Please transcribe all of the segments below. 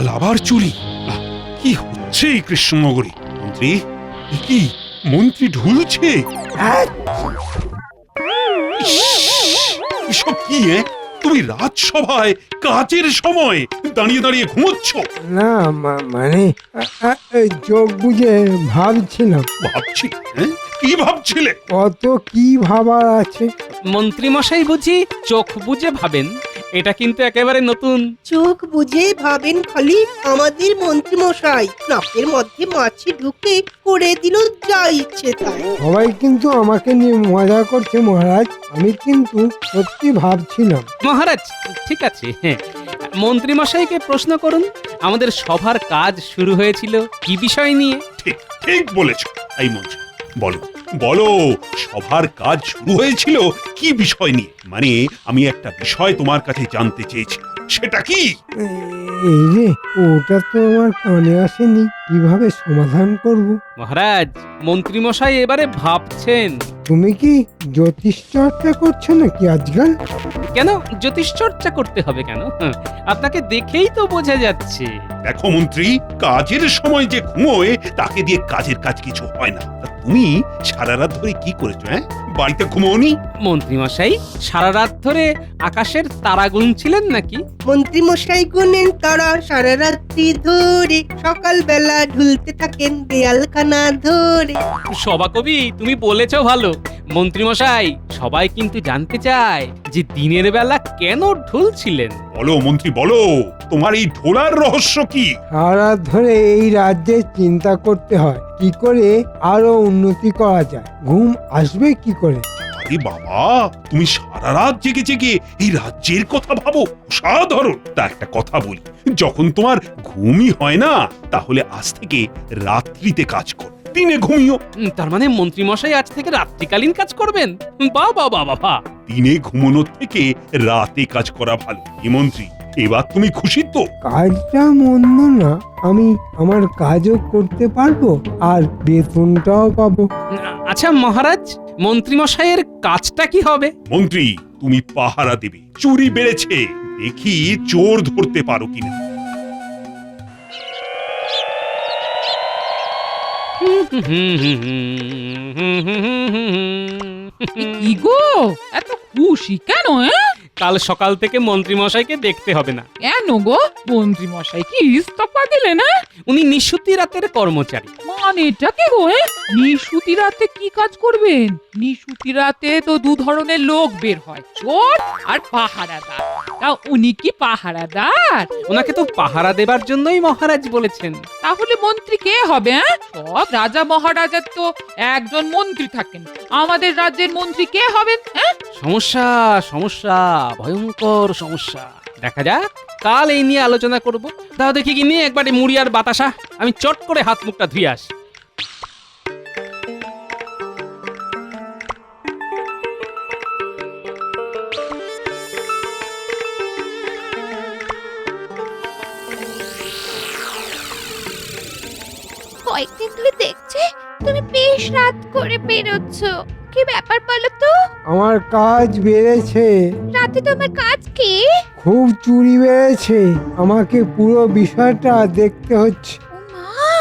কাল আবার চুরি। কি হচ্ছে এই কৃষ্ণনগরে? মন্ত্রী, এ কি মন্ত্রী ঢুলছে? এসব কি? তুমি রাজসভায় কাজের সময় দাঁড়িয়ে দাঁড়িয়ে ঘুমোচ্ছ? না মানে চোখ বুঝে ভাবছিলাম। ভাবছি? কি ভাবছিলে? কত কি ভাবার আছে। মন্ত্রী মশাই বুঝি চোখ বুজে ভাবেন? এটা কিন্তু একেবারে নতুন। চোখ বুঝে ভাবেন খালি আমাদের মন্ত্রী মশাই, নাকের মধ্যে মাছি ঢুকে করে দিল যা ইচ্ছে তাই। সবাই কিন্তু আমাকে নিয়ে মজা করছে মহারাজ, আমি কিন্তু সত্যি ভাবছিলাম। মহারাজ ঠিক আছে, মন্ত্রী মশাইকে প্রশ্ন করুন। আমাদের সভার কাজ শুরু হয়েছিল কি বিষয় নিয়ে? ঠিক ঠিক বলেছ। এই মন্ত্রী, বলো বলো, সভার কাজ শুরু হয়েছিল কি বিষয় নিয়ে? মানে আমি একটা বিষয় তোমার কাছে জানতে চেয়েছি, সেটা কি? এই রে, ওটা তো আমার কানে আসেনি, কিভাবে সমাধান করব? মহারাজ, মন্ত্রী মশাই এবারে ভাবছেন। তুমি কি জ্যোতিষ চর্চা করছো নাকি আজকাল? কেন জ্যোতিষ চর্চা করতে হবে কেন? আপনাকে দেখেই তো বোঝা যাচ্ছে। দেখো মন্ত্রী, কাজের সময় যে ঘুমোয় তাকে দিয়ে কাজের কাজ কিছু হয় না। তা তুমি সারা রাত ধরে কি করেছো? বাড়িতে ঘুমোনি? মন্ত্রী মশাই সারা রাত ধরে আকাশের তারা গুনছিলেন নাকি? মন্ত্রী মশাই গুনেন তারা সারা রাত্রি ধরে, সকালবেলা ঢুলতে থাকেন দেয়ালখানা ধরে। সভাকবি, তুমি বলেছো ভালো। মন্ত্রী মশাই, সবাই কিন্তু জানতে চায় যে দিনের বেলা কেন ঢুলছিলেন। বলো মন্ত্রী, বলো, তোমার এই ঢোলার রহস্য কি? সারা ধরে এই রাজ্যে চিন্তা করতে হয় কি করে আরো উন্নতি করা যায়, ঘুম আসবে কি করে? আরে বাবা, তুমি সারা রাত জেগে জেগে এই রাজ্যের কথা ভাবো, অসাধারণ। তা একটা কথা বলি, যখন তোমার ঘুমই হয় না, তাহলে আজ থেকে রাত্রিতে কাজ করো, দিনে ঘুমিও। তার মানে মন্ত্রী মশাই আজ থেকে রাত্রিকালীন কাজ করবেন? বাহ বাহ বাহ বাহ। দিনে ঘুমানোর থেকে রাতে কাজ করা ভালো। কি মন্ত্রী, এবার তুমি খুশি তো? কাজটা মন্দ না, আমি আমার কাজও করতে পারবো আর বেতনটাও পাবো। আচ্ছা মহারাজ, মন্ত্রী মশাইয়ের কাজটা কি হবে? মন্ত্রী, তুমি পাহারা দেবে। চুরি বেড়েছে, দেখি চোর ধরতে পারো কিনা। কি গো, এত খুশি কেন? কাল সকাল থেকে মন্ত্রী মশাইকে দেখতে হবে না। কেন গো, মন্ত্রী মশাই কি ইস্তফা দিলে না? উনি নিশুতি রাতের কর্মচারী। মানেটা কি গো? নিশুতি রাতে কি কাজ করবেন? নিশুতি রাতে তো দু ধরনের লোক বের হয়, চোর আর পাহারাদার। তা উনি কি পাহারাদার? ওনাকে তো পাহারা দেবার জন্যই মহারাজ বলেছেন। তাহলে মন্ত্রী কে হবে? সব রাজা মহারাজার তো একজন মন্ত্রী থাকেন, আমাদের রাজ্যের মন্ত্রী কে হবেন? সমস্যা সমস্যা, ভয়ঙ্কর সমস্যা। দেখা যাক, কাল এই নিয়ে আলোচনা করব। তাও দেখি কি নিয়ে একবারে মুড়ি আর বাতাসা, আমি চট করে হাত মুখটা ধুয়ে আসি। কয়েকদিন ধরে দেখছে তুমি বেশ রাত করে বেরোচ্ছ, কি ব্যাপার বলো তো? আমার কাজ বেড়েছে। রাতে তোমার কাজ কি? খুব চুরি বেড়েছে, আমাকে পুরো বিষয়টা দেখতে হচ্ছে। ও মা,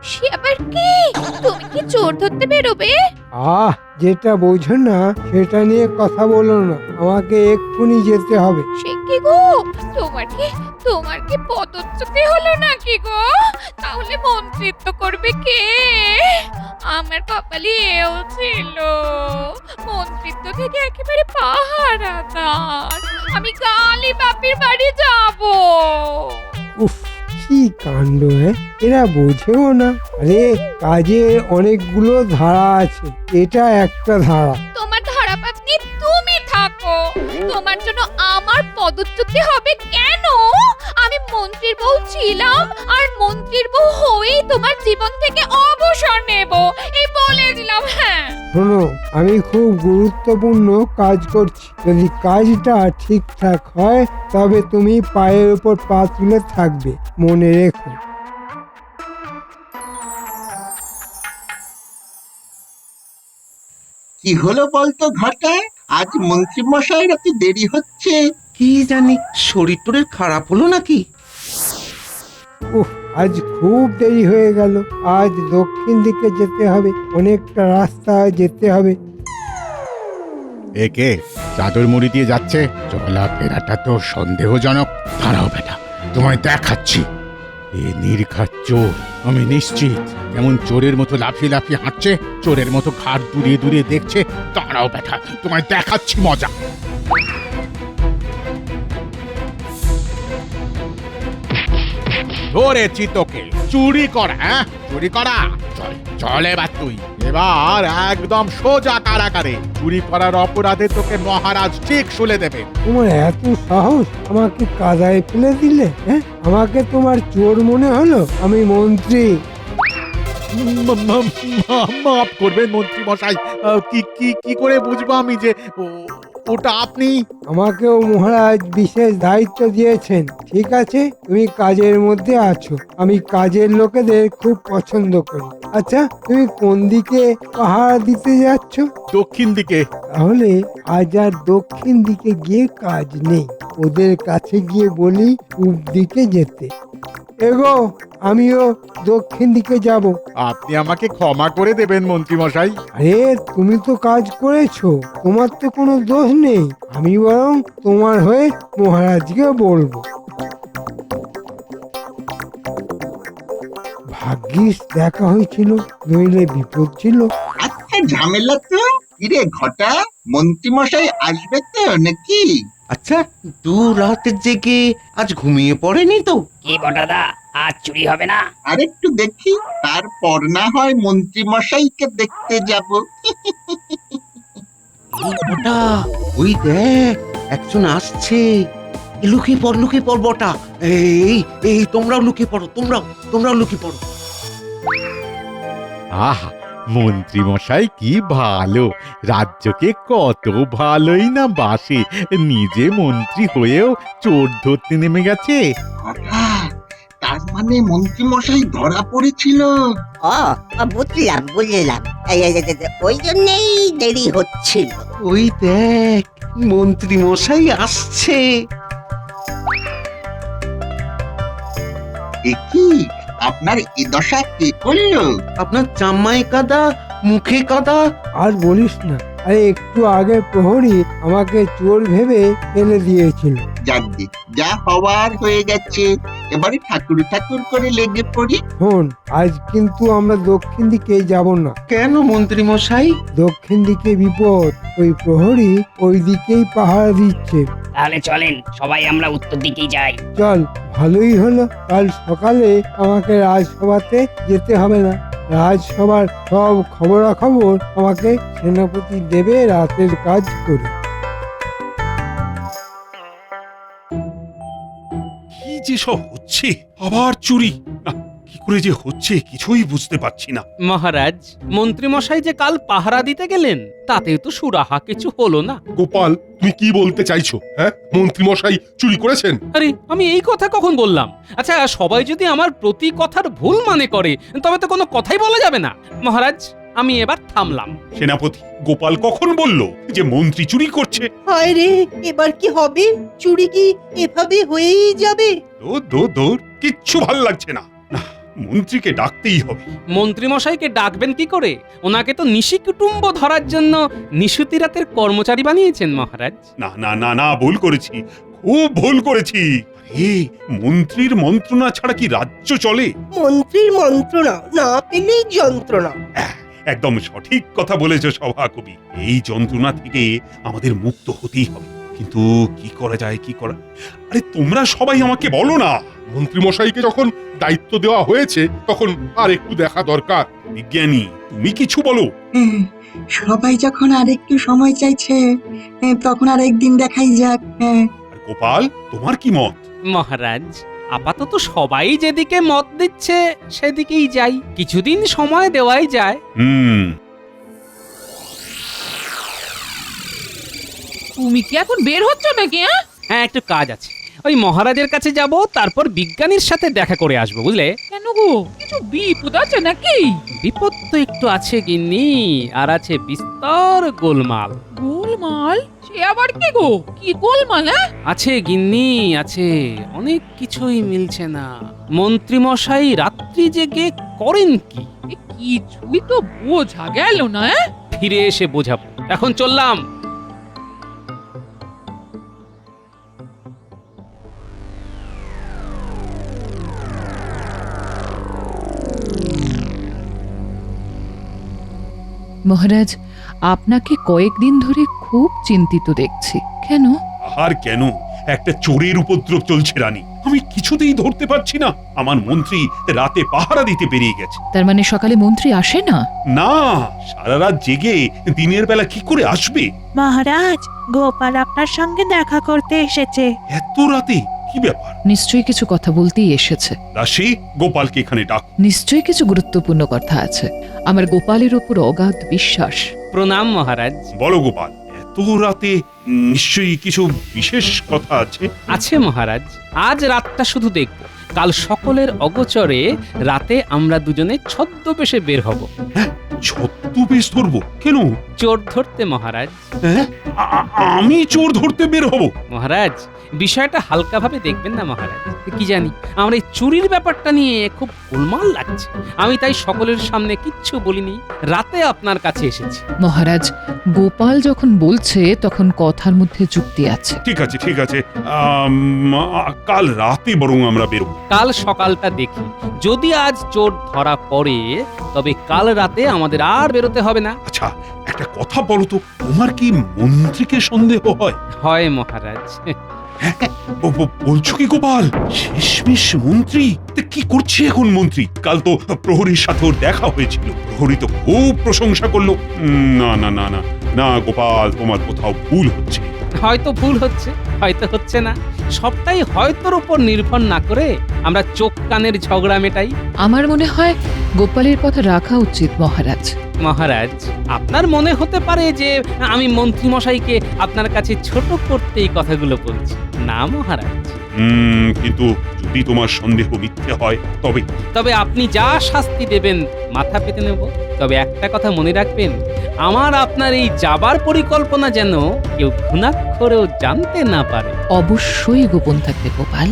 সে আবার কি? তুমি কি চোর ধরতে বেরোবে? যেটা বোঝো না সেটা নিয়ে কথা বলো না, আমাকে এক্ষুনি যেতে হবে। সে কি গো, তোমার কি পদচ্যুতি হলো নাকি গো? তাহলে মন্ত্রিত্ব করবে কে? আমার কপালে এও ছিল, মন্ত্রিত্ব থেকে একেবারে পাহারাদার। আমি কালই বাপের বাড়ি যাব। উফ, কি কাণ্ড! এরা বোঝেও না। আরে কাজে অনেকগুলো ধারা আছে, এটা একটা ধারা। তোমার ধারাপাত নিয়ে তুমি থাকো, তোমার জন্য আমার পদচ্যুতি হবে কেন? আমি মন্ত্রীর বউ ছিলাম, আর মন্ত্রীর বউ হয়েই তোমার জীবন থেকে অবসর নেব, এই বলে দিলাম। হ্যাঁ শোনো, আমি খুব গুরুত্বপূর্ণ কাজ করছি, যদি কাজটা ঠিকঠাক হয় তবে তুমি পায়ের উপর পা তুলে থাকবে, মনে রেখো। কি হলো বলতো ঘটা? আজ মন্ত্রী মশাইয়ের এত দেরি হচ্ছে? কি জানি, শরীর টরীর খারাপ হলো নাকি? উফ, আজ খুব দেরি হয়ে গেল। আজ দক্ষিণ দিকে যেতে হবে, অনেকটা রাস্তা যেতে হবে। একে চাদর মুড়ি দিয়ে যাচ্ছে, চলাফেরাটা তো সন্দেহজনক। দাঁড়াও বেটা, তোমায় দেখাচ্ছি। এ নির্ঘাত চোর, আমি নিশ্চিত। কেমন চোরের মতো লাফিয়ে লাফিয়ে হাঁটছে, চোরের মতো ঘাট দুরিয়ে দুরিয়ে দেখছে। দাঁড়াও বেটা, তোমায় দেখাচ্ছি মজা। ধরেছি তোকে, চুরি করা। হ্যাঁ, চুরি করা। চল চল, এবার তুই এবার একদম সোজা কারাগারে। চুরি করার অপরাধে তোকে মহারাজ ঠিক শুলে দেবে। তোমার এত সাহস, আমাকে কাদায় ফেলে দিলে? হ্যাঁ, আমাকে তোমার চোর মনে হলো? আমি মন্ত্রী। মাফ করবেন মন্ত্রী মশাই, কি কি কি করে বুঝবো আমি যে ওটা আপনি? আমাকেও মহারাজ বিশেষ দায়িত্ব দিয়েছেন। ঠিক আছে, তুমি কাজের মধ্যে আছো। আমি কাজের লোকেদের খুব পছন্দ করি। আচ্ছা, তুমি কোন দিকে পাহারা দিতে যাচ্ছ? দক্ষিণ দিকে। তাহলে আজ আর দক্ষিণ দিকে গিয়ে কাজ নেই। ওদের কাছে গিয়ে বলি পূব দিকে যেতে। এগো, আমিও দক্ষিণ দিকে যাব। আপনি আমাকে ক্ষমা করে দেবেন মন্ত্রী মশাই। আরে, তুমি তো কাজ করেছো, তোমার তো কোনো দোষ নেই। আমি বরং তোমার হয়ে মহারাজকে বলবো। ভাগ্যিস দেখা হয়েছিল, নইলে বিপদ ছিল। আচ্ছা, ঝামেলা তো কিরে ঘটা, মন্ত্রী মশাই আসবে তো নাকি? আচ্ছা, দু রাত জেগে আজ ঘুমিয়ে পড়েনি তো? কি বটাদা, আজ চুরি হবে না? আরেকটু দেখি, তারপর না হয় মন্ত্রী মশাইকে দেখতে যাব। বটা, ওই দেখ, একজন আসছে। লুকিয়ে পড় বটা। এই এই তোমরাও লুকিয়ে পড়ো, তোমরাও লুকিয়ে পড়ো। আহা, মন্ত্রী মশাই কি ভালো, রাজ্যকে কত ভালোই না বাসে। নিজে মন্ত্রী হয়েও চোর ধরতে নেমে গেছে। ঘটা, তার মানে মন্ত্রী মশাই ধরা পড়েছিল। বুঝলাম। ওই জন্যই দেরি হচ্ছিল। ওই দেখ, মন্ত্রী মশাই আসছে। এ কি, আপনার এ দশা কে করলো? আপনার জামাই কাদা, মুখে কাদা। আর বলিস না, আরে একটু আগে প্রহরী আমাকে চোর ভেবে ফেলে দিয়েছিল। যাকে যা হওয়ার হয়ে গেছে, এবারে ঠাকুর ঠাকুর করে লেগে পড়ি। শোন, আজ কিন্তু আমরা দক্ষিণ দিকে যাব না। কেন মন্ত্রী মশাই? দক্ষিণ দিকে বিপদ। ওই প্রহরী ওই দিকেই পাহারা দিচ্ছে। তাহলে চলেন, সবাই আমরা উত্তর দিকেই যাই। চল, ভালোই হলো। কাল সকালে আমাকে রাজসভাতে যেতে হবে না। রাজসভার সব খবরাখবর আমাকে সেনাপতি দেবে। রাতের কাজ করি। কি যে সব হচ্ছে, আবার চুরি। না, কি করে যে হচ্ছে কিছুই বুঝতে পারছি না। মহারাজ, মন্ত্রী মশাই যে কাল পাহারা দিতে গেলেন, তাতেও তো সুরাহা কিছু হলো না। গোপাল, তুমি কি বলতে চাইছো? হ্যাঁ, মন্ত্রী মশাই চুরি করেছেন? আরে, আমি এই কথা কখন বললাম? আচ্ছা, সবাই যদি আমার প্রতি কথার ভুল মানে করে, তবে তো কোনো কথাই বলা যাবে না। মহারাজ, আমি এবার থামলাম। সেনাপতি, গোপাল কখন বলল যে মন্ত্রী চুরি করছে? হায় রে, এবার কি হবে? চুরি কি এভাবে হয়েই যাবে? দূর, কিচ্ছু ভাল লাগছে না। না, মন্ত্রীকে ডাকতেই হবে। মন্ত্রী মশাইকে ডাকবেন কি করে? ওনাকে তো নিশি কুটুম্ব ধরার জন্য নিশুতি রাতের কর্মচারী বানিয়েছেন মহারাজ। না, ভুল করেছি, খুব ভুল করেছি। আরে, মন্ত্রীর মন্ত্রণা ছাড়া কি রাজ্য চলে? মন্ত্রীর মন্ত্রণা না পেলেই যন্ত্রণা। একদম সঠিক কথা বলেছো সভাকবি। এই যন্ত্রণা থেকে আমাদের মুক্ত হতেই হবে। কিন্তু কি করা যায়? আরে, তোমরা সবাই আমাকে বলো না। মন্ত্রী মশাইকে যখন দায়িত্ব দেওয়া হয়েছে, তখন আর একটু দেখা দরকার। বিজ্ঞানী, তুমি কিছু বলো। সবাই যখন আর একটু সময় চাইছে, তখন আর একদিন দেখাই যাক। আর গোপাল, তোমার কি মত? মহারাজ, আপাতত সবাই যেদিকে মত দিচ্ছে সেদিকেই যাই। কিছুদিন সময় দেওয়াই যায়। তুমি কি এখন বের হচ্ছ নাকি? হ্যাঁ, একটু কাজ আছে। ওই মহারাজের কাছে যাব, তারপর বিজ্ঞানীর সাথে দেখা করে আসবো, বুঝলে? কেন গো, কিছু বিপদ আছে নাকি? বিপদ তো একটু আছে গিন্নি, আর আছে বিস্তর গোলমাল। গোলমাল? সে আবার কি গো? কি গোলমাল? হ্যাঁ? আছে গিন্নি আছে, অনেক কিছুই মিলছে না। মন্ত্রী মশাই রাত্রি জেগে করেন কি? এ কিছুই তো বোঝা গেল না। ফিরে এসে বোঝাবো। এখন চললাম। মহারাজ, আপনাকে কয়েকদিন ধরে খুব চিন্তিত দেখছি। কেন? আর কেন? একটা চোরের উপদ্রব চলছে রানী, আমি কিছুতেই ধরতে পারছি না। আমার মন্ত্রী রাতে পাহারা দিতে বেরিয়ে গেছে। তার মানে সকালে মন্ত্রী আসে না? না, সারা রাত জেগে দিনের বেলা কি করে আসবে? মহারাজ, গোপাল আপনার সঙ্গে দেখা করতে এসেছে। এত রাতে? কি ব্যাপার? নিশ্চয়ই কিছু কথা বলতেই এসেছে। দাসী, গোপালকে এখানে ডাক। নিশ্চয়ই কিছু গুরুত্বপূর্ণ কথা আছে। আমার গোপালের উপর অগাধ বিশ্বাস। প্রণাম মহারাজ। বলো গোপাল, এত রাতে নিশ্চয়ই কিছু বিশেষ কথা আছে। আছে মহারাজ, আজ রাতটা শুধু দেখব। কাল সকলের অগোচরে রাতে আমরা দুজনে ছদ্মবেশে বের হব। ছদ্মবেশ ধরবো? কেন? চোর ধরতে মহারাজ। হ্যাঁ? আমি চোর ধরতে বের হব? মহারাজ, বিষয়টা হালকাভাবে দেখবেন না মহারাজ। কি জানি আমার এই চুরির ব্যাপারটা নিয়ে খুব গোলমাল লাগছে। আমি তাই সকলের সামনে কিচ্ছু বলিনি, রাতে আপনার কাছে এসেছি। মহারাজ, গোপাল যখন বলছে তখন কথার মধ্যে যুক্তি আছে। ঠিক আছে ঠিক আছে, কাল রাতে বরং আমরা বেরোবো। কাল সকালটা দেখি, যদি আজ চোর ধরা পড়ে তবে কাল রাতে আমাদের আর বেরোতে হবে না। আচ্ছা, একটা কথা বলো তো, তোমার কি মন্ত্রীকে সন্দেহ হয়? হয় মহারাজ। বলছো কি গোপাল? শেষমেশ মন্ত্রী? তা কি করছে এখন মন্ত্রী? কাল তো প্রহরীর সাথে ওর দেখা হয়েছিল, প্রহরী তো খুব প্রশংসা করলো। না না না না না গোপাল, তোমার কোথাও ভুল হচ্ছে। হয়তো ভুল হচ্ছে, হয়তো হচ্ছে না। সবটাই হয়তোর উপর নির্ভর না করে আমরা চোখ কানের ঝগড়া মেটাই। আমার মনে হয় গোপালের কথা রাখা উচিত মহারাজ। মহারাজ, আপনার মনে হতে পারে যে আমি মন্ত্রী মশাইকে আপনার কাছে ছোট করতে এই কথাগুলো বলছি। না মহারাজ। কিন্তু যদি তোমার সন্দেহ মিথ্যে হয় তবে? তবে আপনি যা শাস্তি দেবেন মাথা পেতে নেব। তবে একটা কথা মনে রাখবেন, আমার আপনার এই যাবার পরিকল্পনা যেন কেউ ঘুণাক্ষরেও জানতে না পারে। অবশ্যই গোপন থাকবে গোপাল।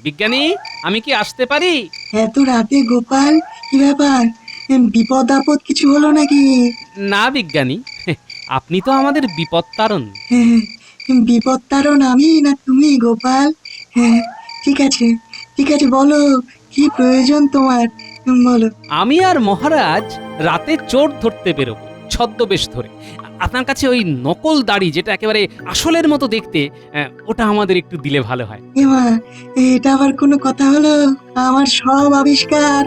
বিজ্ঞানী, আমি কি আসতে পারি? এত রাতে গোপাল, কি ব্যাপার? বিপদ আপদ কিছু হলো নাকি? না বিজ্ঞানী, আপনি তো আমাদের বিপদ তারণ। বিপদ তারণ আমি না তুমি গোপাল? হ্যাঁ, ঠিক আছে ঠিক আছে, বলো কি প্রয়োজন তোমার, বলো। আমি আর মহারাজ রাতে চোর ধরতে বেরোবো, ছদ্মবেশ ধরে। আপনার কাছে ওই নকল দাড়ি যেটা একেবারে আসলের মতো দেখতে, ওটা আমাদের একটু দিলে ভালো হয়। এমা, এটা আবার কোনো কথা হলো? আমার সব আবিষ্কার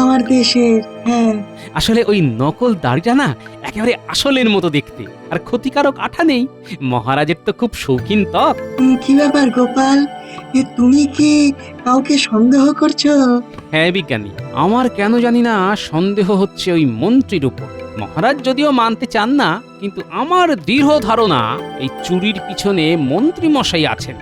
আমার দেশের। হ্যাঁ, আসলে ওই নকল দাড়িটা না একেবারে আসলের মতো দেখতে, আর ক্ষতিকারক আঠা নেই। মহারাজের তো খুব শৌখিন ত্বক। কি ব্যাপার গোপাল, তুমি কি কাউকে সন্দেহ করছো? হ্যাঁ বিজ্ঞানী, আমার কেন জানি না সন্দেহ হচ্ছে ওই মন্ত্রীর উপর। মহারাজ যদিও মানতে চান না, কিন্তু আমার দৃঢ় ধারণা এই চুরির পিছনে মন্ত্রী মশাই আছেন।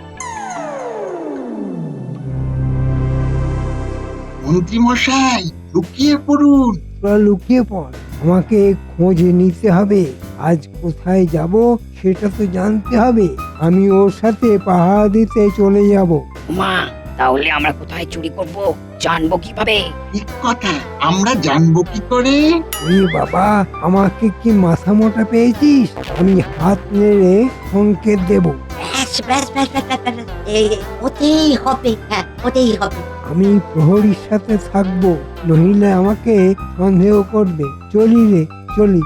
মন্ত্রী মশাই, লুকিয়ে পড়ুন। তোরা লুকিয়ে পড়, আমাকে খোঁজ নিতে হবে। আজ কোথায় যাব সেটা তো জানতে হবে। আমি ওর সাথে পাহারা দিতে চলে যাব। মা, তাহলে আমরা কোথায় চুরি করব জানবো কিভাবে? ঠিক কথা, আমরা জানবো কি করে? ওরে বাবা, আমাকে কি মাথা মোটা পেয়েছিস? আমি হাত নেড়ে সংকেত দেব। ব্যাস ব্যাস ব্যাস ব্যাস ব্যাস, ব্যাস। ওতেই হবে, হ্যাঁ ওতেই হবে। আমি প্রহরীর সাথে থাকবো, নইলে আমাকে সন্দেহ করবে। চলি রে চলি।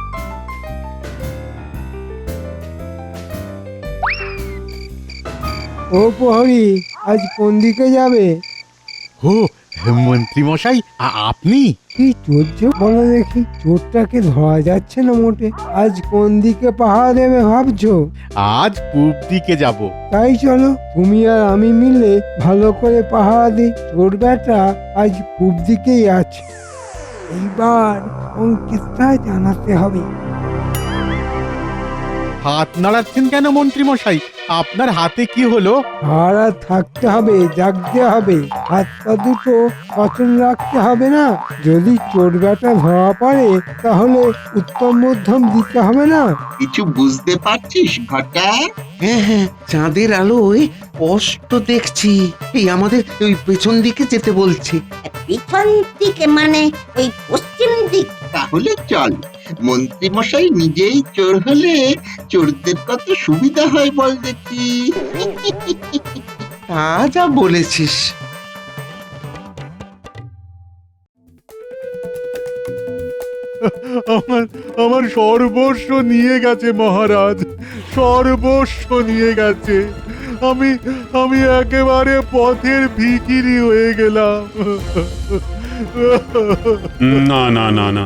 ও প্রহরী, আজ কোন দিকে যাবে? ও মন্ত্রী মশাই, আপনি? কি চলছে বলো দেখি? চোরটাকে ধরা যাচ্ছে না মোটে। আজ কোন দিকে পাহারা দেবে ভাবছো? আজ পূব দিকে যাব। তাই চলো, তুমি আর আমি মিলে ভালো করে পাহারা দিই। চোর বেটা আজ পূব দিকেই আছে। এইবার সংকেতটা জানাতে হবে। হাত নাড়াচ্ছেন কেন মন্ত্রী মশাই? আপনার হাতে কি হলো? সারা থাকতে হবে, জাগতে হবে, হাত পা দুটো সচল রাখতে হবে না? যদি চোর বেটা ধরা পড়ে তাহলে উত্তম মধ্যম দিতে হবে না? কিছু বুঝতে পারছিস ঘটা? হ্যাঁ হ্যাঁ, চাঁদের আলোয় স্পষ্ট দেখছি। এই আমাদের ওই পেছন দিকে যেতে বলছে। পিছন দিকে মানে ওই পশ্চিম দিক? তাহলে চল, মন্ত্রী মশাই নিজেই চোর হলে চোরদের কত সুবিধা হয় বল দেখি। তা যা বলেছিস। আমার সর্বস্ব নিয়ে গেছে মহারাজ, সর্বস্ব নিয়ে গেছে। আমি একেবারে পথের ভিখিরি হয়ে গেলাম। না না না না,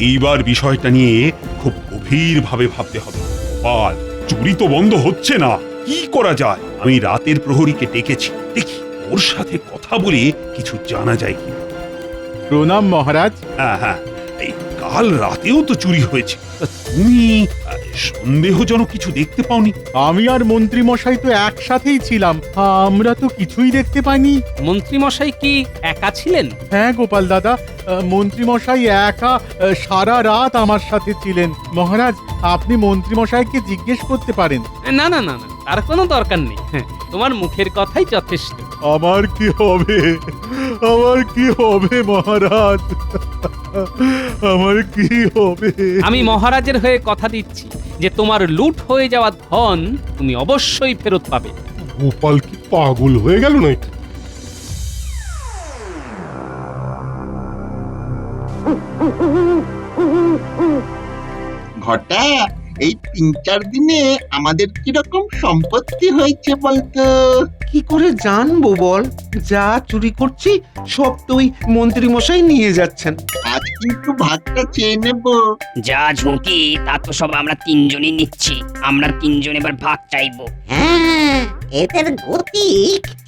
এইবার বিষয়টা নিয়ে খুব গভীরভাবে ভাবতে হবে। গোপাল, চুরি তো বন্ধ হচ্ছে না, কি করা যায়? আমি রাতের প্রহরীকে ডেকেছি, দেখি ওর সাথে কথা বলে কিছু জানা যায় কি। প্রণাম মহারাজ। হ্যাঁ হ্যাঁ, এই কাল রাতেও তো চুরি হয়েছে, তা তুমি সন্দেহজনক কিছু দেখতে পাওনি? আমি আর মন্ত্রী মশাই তো একসাথেই ছিলাম, আমরা তো কিছুই দেখতে পাইনি। মন্ত্রী মশাই কি একা ছিলেন? হ্যাঁ গোপাল দাদা, মন্ত্রী মশাই একা সারা রাত আমার সাথে ছিলেন। মহারাজ, আপনি মন্ত্রী মশাইকে জিজ্ঞেস করতে পারেন। না না না না, তার কোনো দরকার নেই। হ্যাঁ, তোমার মুখের কথাই যথেষ্ট। আমার কি হবে, আমার কি হবে মহারাজ, আমার কি হবে? আমি মহারাজের হয়ে কথা দিচ্ছি যে তোমার লুট হয়ে যাওয়া ধন তুমি অবশ্যই ফেরত পাবে। গোপাল কি পাগল হয়ে গেল নাকি? ঘটা, এই ৩-৪ দিনে আমাদের কিরকম সম্পত্তি হয়েছে বলতো? কি করে জানবো বল? যা চুরি করছি সব তো ওই মন্ত্রী মশাই নিয়ে যাচ্ছেন। আজ কিন্তু ভাগটা চেয়ে নেব। যা ঝুঁকি তা তো সব আমরা তিনজনই নিচ্ছি, আমরা তিনজন এবার ভাগ চাইবো। হ্যাঁ, এদের গতি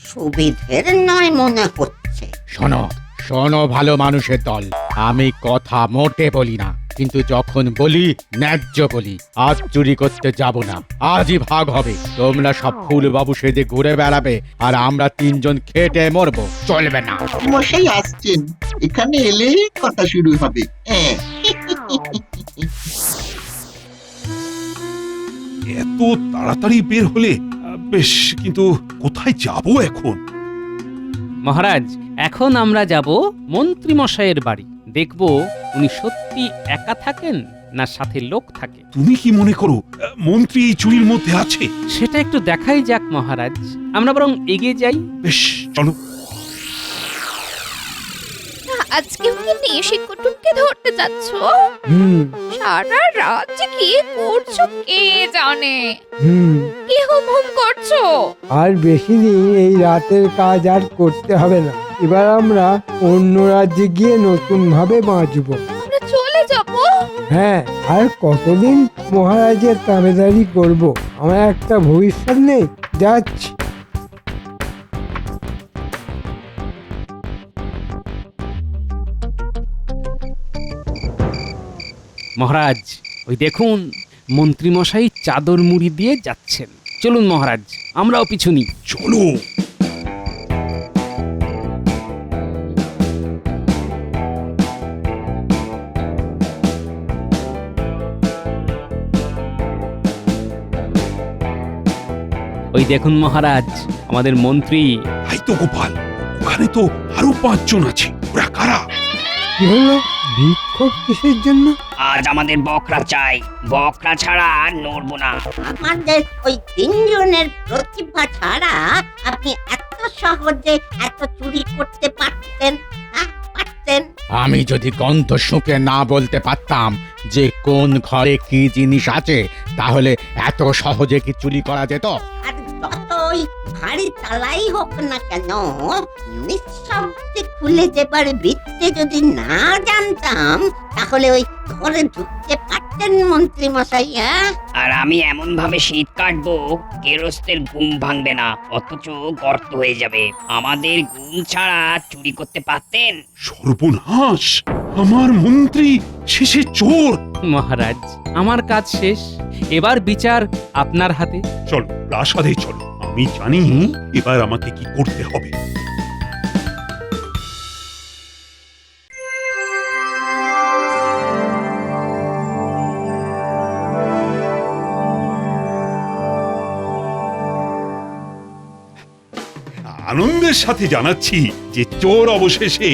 সুবিধের নয় মনে হচ্ছে। শোনো শোনো ভালো মানুষের দল, আমি কথা মোটে বলি না, কিন্তু যখন বলি ন্যায্য বলি। আজ চুরি করতে যাব না, আজই ভাগ হবে। তোমরা সব ফুল বাবু সেজে ঘুরে বেড়াবে আর আমরা তিনজন খেটে মরবো, চলবে না। মশাই আসছেন, এখানে এলেই কথা শুরু হবে। হ্যাঁ, এত তাড়াতাড়ি বের হলে বেশ, কিন্তু কোথায় যাব এখন? মহারাজ, এখন আমরা যাব মন্ত্রী মশাইয়ের বাড়ি। দেখব উনি সত্যি একা থাকেন না সাথে লোক থাকে। তুমি কি মনে করো মন্ত্রী এই চুরির মধ্যে আছে? সেটা একটু দেখাই যাক মহারাজ, আমরা বরং এগিয়ে যাই। বেশ, চলো। আজকে কি নিশি কুটুমকে ধরতে যাচ্ছ? সারা রাত যে কি করছো কে জানে। কি হুম হুম করছো? আর বেশি দিন এই রাতের কাজ আর করতে হবে না। এবার আমরা অন্য রাজ্যে গিয়ে নতুন ভাবে বাঁচবো। আমরা চলে যাব? হ্যাঁ, আর কতদিন মহারাজের তাবেদারি করব? আমার একটা ভবিষ্যৎ নেই, যাচ্ছি। মহারাজ, ওই দেখুন মন্ত্রী মশাই চাদর মুড়ি দিয়ে যাচ্ছেন। চলুন মহারাজ, আমরাও পিছু নিই। চলো। ওই দেখুন মহারাজ, আমাদের মন্ত্রী। তাই তো গোপাল, ওখানে তো আরো ৫ জন আছে। ওরা কারা? কি হলো? বিক্ষোভ কিসের জন্য? আজ আমাদের বকরা চাই, বকরা ছাড়া আর নড়বো না। আমাদের ওই ৩ জনের প্রতিভা ছাড়া আপনি এত সহজে এত চুরি করতে পারতেন? পারতেন? আমি যদি গন্ধ শুঁকে না বলতে পারতাম যে কোন ঘরে কি জিনিস আছে, তাহলে এত সহজে কি চুরি করা যেত? আর যতই ভারী তালাই হোক না কেন, নিঃশব্দে খুলে যেবার বিদ্যে যদি না জানতাম, তাহলে ওই ঘরে ঢুকতে পারতাম করছেন মন্ত্রী মশাই? হ্যাঁ, আর আমি এমন ভাবে শীত কাটবো গেরস্তের ঘুম ভাঙবে না, অথচ গর্ত হয়ে যাবে। আমাদের ঘুম ছাড়া চুরি করতে পারতেন? সর্বনাশ, আমার মন্ত্রী শেষে চোর। মহারাজ, আমার কাজ শেষ, এবার বিচার আপনার হাতে। চলো প্রাসাদে চলো, আমি জানি এবার আমাকে কি করতে হবে। আনন্দের সাথে জানাচ্ছি যে চোর অবশেষে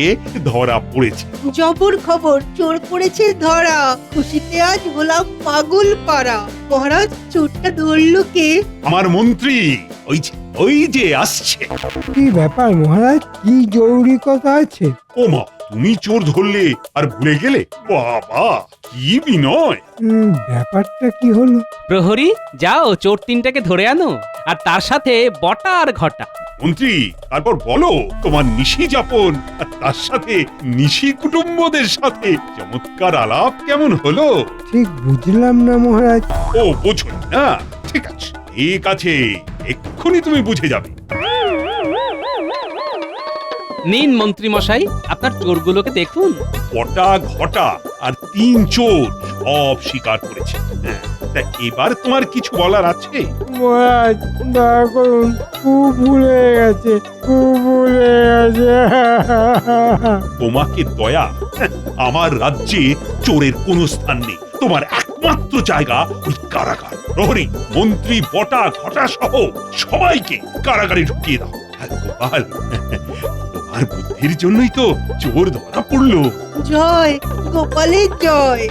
ধরা পড়েছে। জবর খবর, চোর পড়েছে ধরা। খুশিতে আজ হলাম পাগল পাড়া। মহারাজ, চোরটা ধরলো কে? আমার মন্ত্রী ওই যে আসছে। কি ব্যাপার মহারাজ, কি জরুরি কথা আছে? ওমা, তুমি চোর ধরলে আর ভুলে গেলে? বাবা, কি বিনয়! ব্যাপারটা কি হলো? প্রহরী, যাও চোর তিনটাকে ধরে আনো, আর তার সাথে বটা আর ঘটা। মন্ত্রী, তারপর বলো তোমার নিশি যাপন আর তার সাথে নিশি কুটুম্বদের সাথে চমৎকার আলাপ কেমন হলো? ঠিক বুঝলাম না মহারাজ। ও, বোঝো না? ঠিক আছে, ঠিক আছে, এক্ষুনি তুমি বুঝে যাবে। নিন মন্ত্রী মশাই, আপনার চোরগুলোকে দেখুন। বটা, ঘটা আর তিন চোর সব স্বীকার করেছে। হ্যাঁ, তা এবার তোমার কিছু বলার আছে? মহারাজ, দয়া করুন, খুব ভুল হয়ে গেছে, খুব ভুল হয়ে গেছে। তোমাকে দয়া? আমার রাজ্যে চোরের কোনো স্থান নেই। তোমার একমাত্র জায়গা ওই কারাগার। প্রহরী, মন্ত্রী, বটা, ঘটা সহ সবাইকে কারাগারে ঢুকিয়ে দাও। আর গোপাল, তোমার বুদ্ধির জন্যই তো চোর ধরা পড়লো। জয় গোপালের জয়।